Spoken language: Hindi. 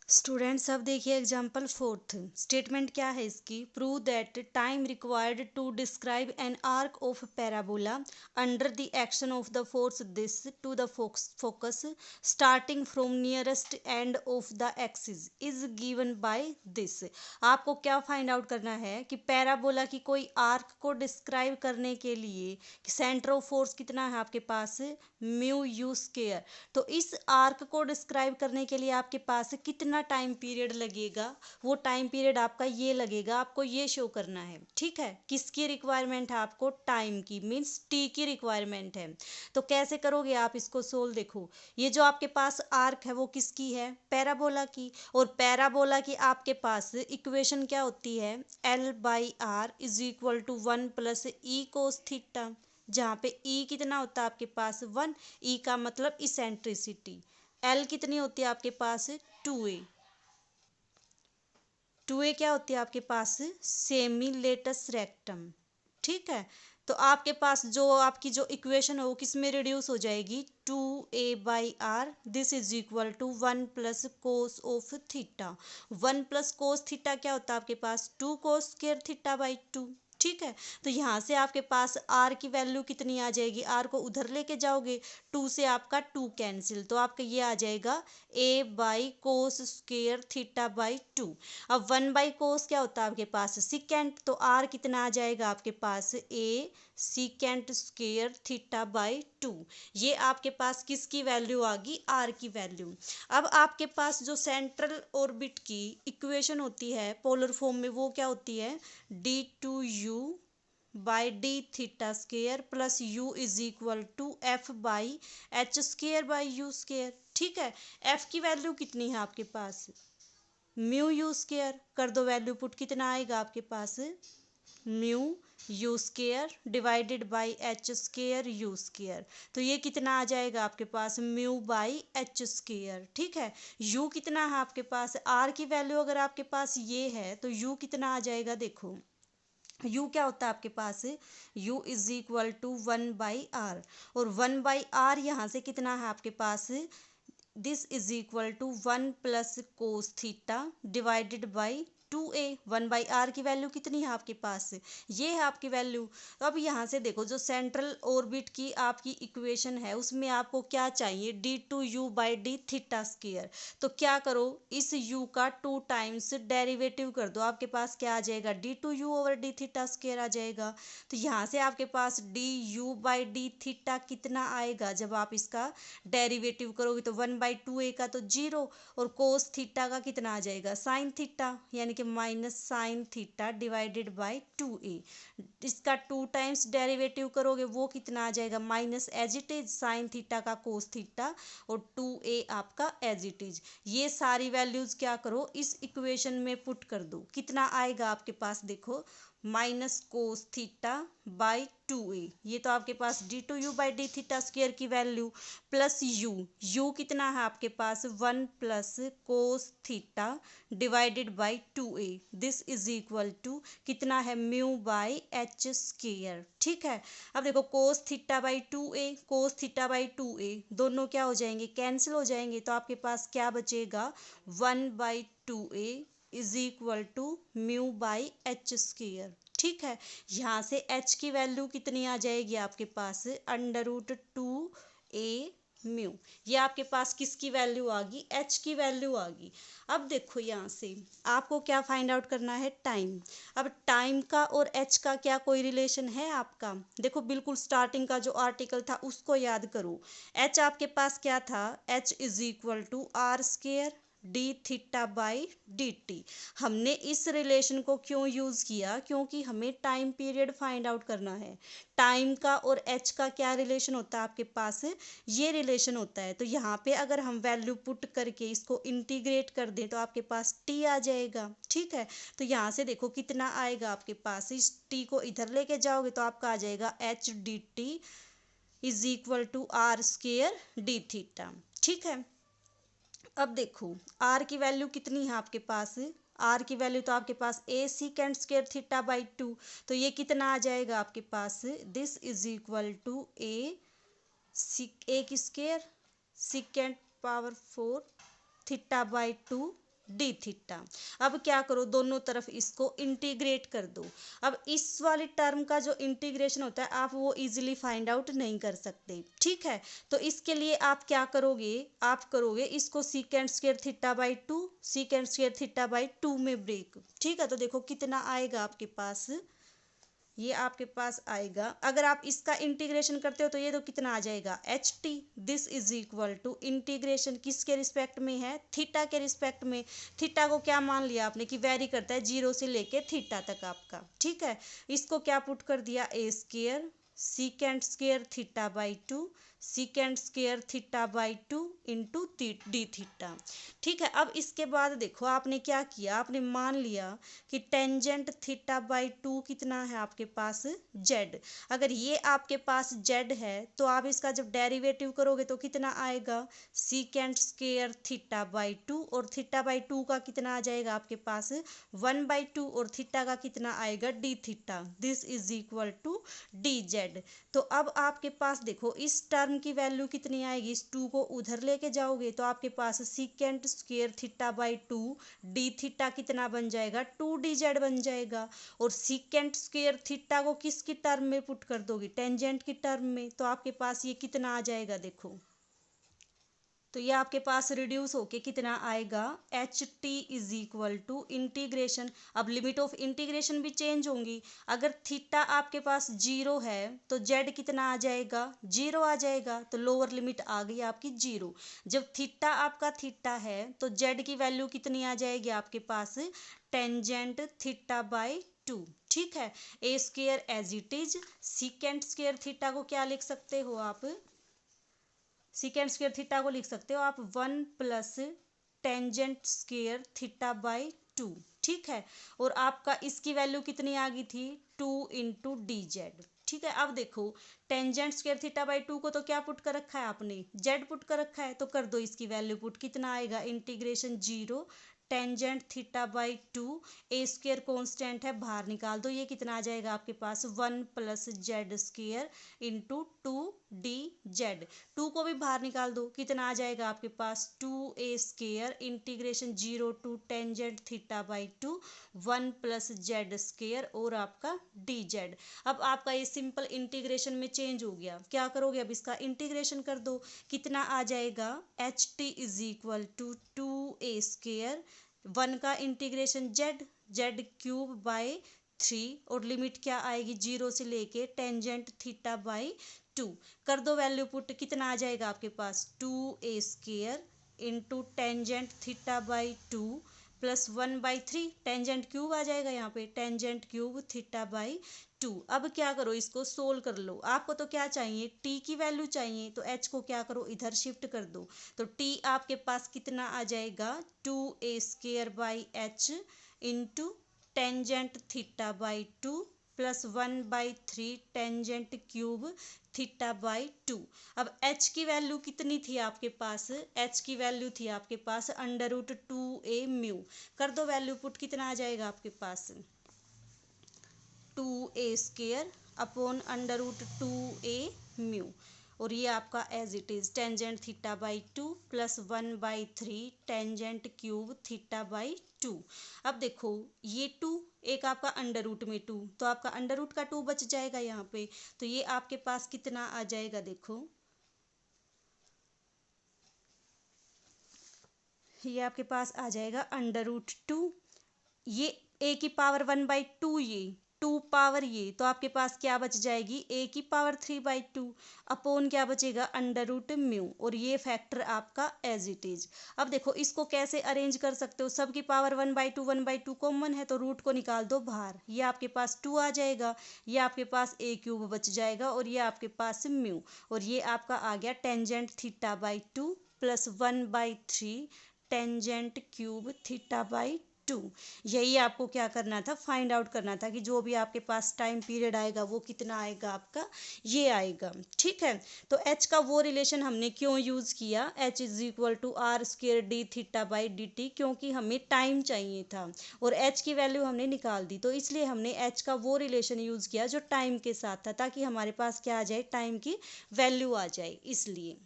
स्टूडेंट्स अब देखिए एग्जाम्पल फोर्थ स्टेटमेंट क्या है इसकी। Prove that time required to describe an arc of parabola under the action of the force this to the focus starting from nearest end of the axis is given by this. आपको क्या फाइंड आउट करना है कि पैराबोला की कोई आर्क को डिस्क्राइब करने के लिए सेंटर ऑफ फोर्स कितना है आपके पास, म्यू यू स्क्वायर। तो इस आर्क को डिस्क्राइब करने के लिए आपके पास कितना टाइम पीरियड लगेगा, वो टाइम पीरियड आपका ये लगेगा, आपको ये शो करना है। ठीक है, किसकी रिक्वायरमेंट है आपको, टाइम की, मीन्स टी की रिक्वायरमेंट है। तो कैसे करोगे आप इसको सोल्व, देखो ये जो आपके पास आर्क है वो किसकी है, पैराबोला की। और पैराबोला की आपके पास इक्वेशन क्या होती है, l by r is equal to 1 + e cos theta, जहाँ पे ई कितना होता है आपके पास 1, ई का मतलब इसेंट्रिसिटी, एल कितनी होती है आपके पास 2a, 2a क्या होती है आपके पास, सेमी लेटस रेक्टम। ठीक है, तो आपके पास जो आपकी जो इक्वेशन है वो किस में रिड्यूस हो जाएगी, 2a/r this is equal to 1 + cos of theta. 1 + cos theta क्या होता है आपके पास, 2 कोस स्क्वायर थीटा/2। ठीक है, तो यहाँ से आपके पास r की वैल्यू कितनी आ जाएगी, r को उधर लेके जाओगे, 2 से आपका 2 कैंसिल, तो आपका ये आ जाएगा a/कोस स्क्वायर थीटा/2। अब 1/कोस क्या होता है आपके पास, सिकेंट, तो r कितना आ जाएगा आपके पास, a सिकेंट स्क्वायर थीटा/2। ये आपके पास किसकी वैल्यू आ गई, r की वैल्यू। अब आपके पास जो सेंट्रल ऑर्बिट की इक्वेशन होती है पोलर फॉर्म में, वो क्या होती है, d2u/d theta square plus u is equal to f/h² ठीक है, f की वैल्यू कितनी है आपके पास, म्यू यू स्क्वायर, कर दो वैल्यू पुट, कितना आएगा आपके पास, mu u square divided by h square u square. तो ये कितना आ जाएगा आपके पास, म्यू बाई एच स्क्वायर। ठीक है, यू कितना है आपके पास, आर की वैल्यू अगर आपके पास ये है तो यू कितना आ जाएगा, देखो u क्या होता है आपके पास, u is equal to 1/r, और 1/r यहाँ से कितना है आपके पास, this is equal to 1 + cos theta divided by 2a। 1/r की वैल्यू कितनी है आपके पास, ये है आपकी वैल्यू। तो अब यहाँ से देखो जो सेंट्रल ऑर्बिट की आपकी इक्वेशन है उसमें आपको क्या चाहिए, d2u/d थीटा स्क्वायर। तो क्या करो, इस u का 2 टाइम्स डेरिवेटिव कर दो, आपके पास क्या आ जाएगा, d2u/d थीटा स्क्वायर आ जाएगा। तो यहाँ से आपके पास du/d थीटा कितना आएगा, जब आप इसका डेरिवेटिव करोगे तो 1/2a का तो 0, और कोस थीटा का कितना आ जाएगा, साइन थीटा, यानी कि minus sine theta divided by 2a। इसका 2 टाइम्स डेरिवेटिव करोगे वो कितना आ जाएगा, minus as it is sine theta का कोस थीटा, और 2a आपका एज इट इज। ये सारी वैल्यूज क्या करो, इस इक्वेशन में पुट कर दो, कितना आएगा आपके पास, देखो minus cos theta by 2a, ये तो आपके पास d2u/d थीटा स्क्वायर की वैल्यू, प्लस u कितना है आपके पास, 1 + cos theta divided by 2a, this is equal to कितना है, म्यू बाई एच स्क्वायर। ठीक है, अब देखो cos theta by 2a, cos theta by 2a दोनों क्या हो जाएंगे, कैंसिल हो जाएंगे, तो आपके पास क्या बचेगा, 1/2a is equal to mu by h square. ठीक है, यहाँ से h की वैल्यू कितनी आ जाएगी आपके पास, √2a म्यू। ये आपके पास किसकी वैल्यू आ गई, h की वैल्यू आ गई। अब देखो यहाँ से आपको क्या फाइंड आउट करना है, टाइम। अब टाइम का और h का क्या कोई रिलेशन है आपका, देखो बिल्कुल स्टार्टिंग का जो आर्टिकल था उसको याद करो। h आपके पास क्या था, h is equal to r square d θ/dt। हमने इस रिलेशन को क्यों यूज़ किया, क्योंकि हमें टाइम पीरियड फाइंड आउट करना है। टाइम का और एच का क्या रिलेशन होता है आपके पास, ये रिलेशन होता है। तो यहाँ पे अगर हम वैल्यू पुट करके इसको इंटीग्रेट कर दें तो आपके पास टी आ जाएगा। ठीक है, तो यहाँ से देखो कितना आएगा आपके पास, इस टी को इधर लेके जाओगे तो आपका आ जाएगा h/dt is equal to r square d θ। ठीक है, अब देखो r की वैल्यू कितनी है आपके पास, r की वैल्यू तो आपके पास a सिकेंड स्क्वायर थीटा/2, तो ये कितना आ जाएगा आपके पास, this is equal to a की square secant power 4 θ/2 d theta. अब क्या करो, दोनों तरफ इसको इंटीग्रेट कर दो। अब इस वाली टर्म का जो इंटीग्रेशन होता है आप वो इजीली फाइंड आउट नहीं कर सकते, ठीक है। तो इसके लिए आप क्या करोगे, आप करोगे इसको सीकेंड square theta by 2 secant square theta by 2 में ब्रेक, ठीक है। तो देखो कितना आएगा आपके पास, ये आपके पास आएगा, अगर आप इसका इंटीग्रेशन करते हो तो ये तो कितना आ जाएगा h t. This is equal to integration किसके रिस्पेक्ट में है, थीटा के रिस्पेक्ट में। थीटा को क्या मान लिया आपने कि वेरी करता है 0 से लेके थीटा तक आपका, ठीक है। इसको क्या पुट कर दिया, a square secant square theta by 2 secant square theta by 2 into d theta, ठीक है। अब इसके बाद देखो आपने क्या किया, आपने मान लिया कि टेंजेंट थीटा बाई 2 कितना है आपके पास जेड। अगर ये आपके पास जेड है तो आप इसका जब डेरिवेटिव करोगे तो कितना आएगा, सीकेंड स्क्वायर थीटा बाई 2 और थीटा बाई 2 का कितना आ जाएगा आपके पास 1/2 और थीटा का कितना आएगा d theta. This is equal to d z. तो अब आपके पास देखो इस टर्म की वैल्यू कितनी आएगी, इस 2 को उधर लेके जाओगे तो आपके पास secant square theta by 2 d theta कितना बन जाएगा 2dz बन जाएगा। और सीकेंड स्क्वायर थीटा को किसकी टर्म में पुट कर दोगे, टेंजेंट की टर्म में, तो आपके पास ये कितना आ जाएगा देखो। तो ये आपके पास रिड्यूस होके कितना आएगा, h t is equal to integration. अब लिमिट ऑफ इंटीग्रेशन भी चेंज होंगी। अगर थीटा आपके पास 0 है तो जेड कितना आ जाएगा, 0 आ जाएगा। तो लोअर लिमिट आ गई आपकी 0। जब थीटा आपका थीटा है तो जेड की वैल्यू कितनी आ जाएगी आपके पास, टेंजेंट थीटा बाई 2, ठीक है। A square as it is, secant square theta को क्या लिख सकते हो आप, सीकेंड स्क्वायर थीटा को लिख सकते हो आप 1 plus tangent square theta by 2, ठीक है। और आपका इसकी वैल्यू कितनी आ गई थी 2 इंटू डी जेड, ठीक है। अब देखो टेंजेंट स्क्वायर थीटा बाई 2 को तो क्या पुट कर रखा है आपने, जेड पुट कर रखा है, तो कर दो इसकी वैल्यू पुट, कितना आएगा integration 0 tangent theta by 2, A square constant है बाहर निकाल दो, ये कितना आ जाएगा आपके पास 1 plus z square into 2 D Z. 2 को भी बाहर निकाल दो, कितना आ जाएगा आपके पास 2a square integration 0 to tangent theta by 2 1 plus z square और आपका डी जेड। अब आपका ये सिंपल इंटीग्रेशन में चेंज हो गया, क्या करोगे अब इसका इंटीग्रेशन कर दो, कितना आ जाएगा h t is equal to 2a square 1 का integration z z cube by 3 और लिमिट क्या आएगी 0 से लेके टेंजेंट थीटा बाई 2, कर दो वैल्यू पुट, कितना आ जाएगा आपके पास 2a square into tangent theta by 2 plus 1/3 tangent cube आ जाएगा यहाँ पे, टेंजेंट क्यूब थीटा बाई 2। अब क्या करो इसको सोल्व कर लो, आपको तो क्या चाहिए t की वैल्यू चाहिए, तो h को क्या करो इधर शिफ्ट कर दो। तो t आपके पास कितना आ जाएगा 2a square by h into tangent theta by 2 plus 1/3 tangent cube theta by 2। अब h की वैल्यू कितनी थी आपके पास, h की वैल्यू थी आपके पास अंडर रूट 2a म्यू, कर दो वैल्यू पुट, कितना आ जाएगा आपके पास 2a square upon under root 2a mu. और ये आपका as it is tangent theta by 2 plus 1/3 tangent cube theta by 2। अब देखो ये 2 एक आपका अंडर रूट में 2, तो आपका अंडर रूट का 2 बच जाएगा यहाँ पे, तो ये आपके पास कितना आ जाएगा देखो, ये आपके पास आ जाएगा अंडर रूट 2, ये a की पावर 1/2, ये 2 पावर ये, तो आपके पास क्या बच जाएगी a की पावर 3/2 अपॉन क्या बचेगा अंडर रूट म्यू, और ये फैक्टर आपका एज इट इज। अब देखो इसको कैसे अरेंज कर सकते हो, सब की पावर 1/2 कॉमन है तो रूट को निकाल दो बाहर, ये आपके पास 2 आ जाएगा, ये आपके पास a क्यूब बच जाएगा और ये आपके पास म्यू, और ये आपका आ गया tangent theta by 2 plus 1/3 tangent cube theta by 2। यही आपको क्या करना था, फाइंड आउट करना था कि जो भी आपके पास टाइम पीरियड आएगा वो कितना आएगा आपका, ये आएगा, ठीक है। तो h का वो रिलेशन हमने क्यों यूज़ किया, h is equal to r square d theta by d t, क्योंकि हमें टाइम चाहिए था और h की वैल्यू हमने निकाल दी, तो इसलिए हमने h का वो रिलेशन यूज़ किया जो टाइम के साथ था, ताकि हमारे पास क्या आ जाए, टाइम की वैल्यू आ जाए, इसलिए।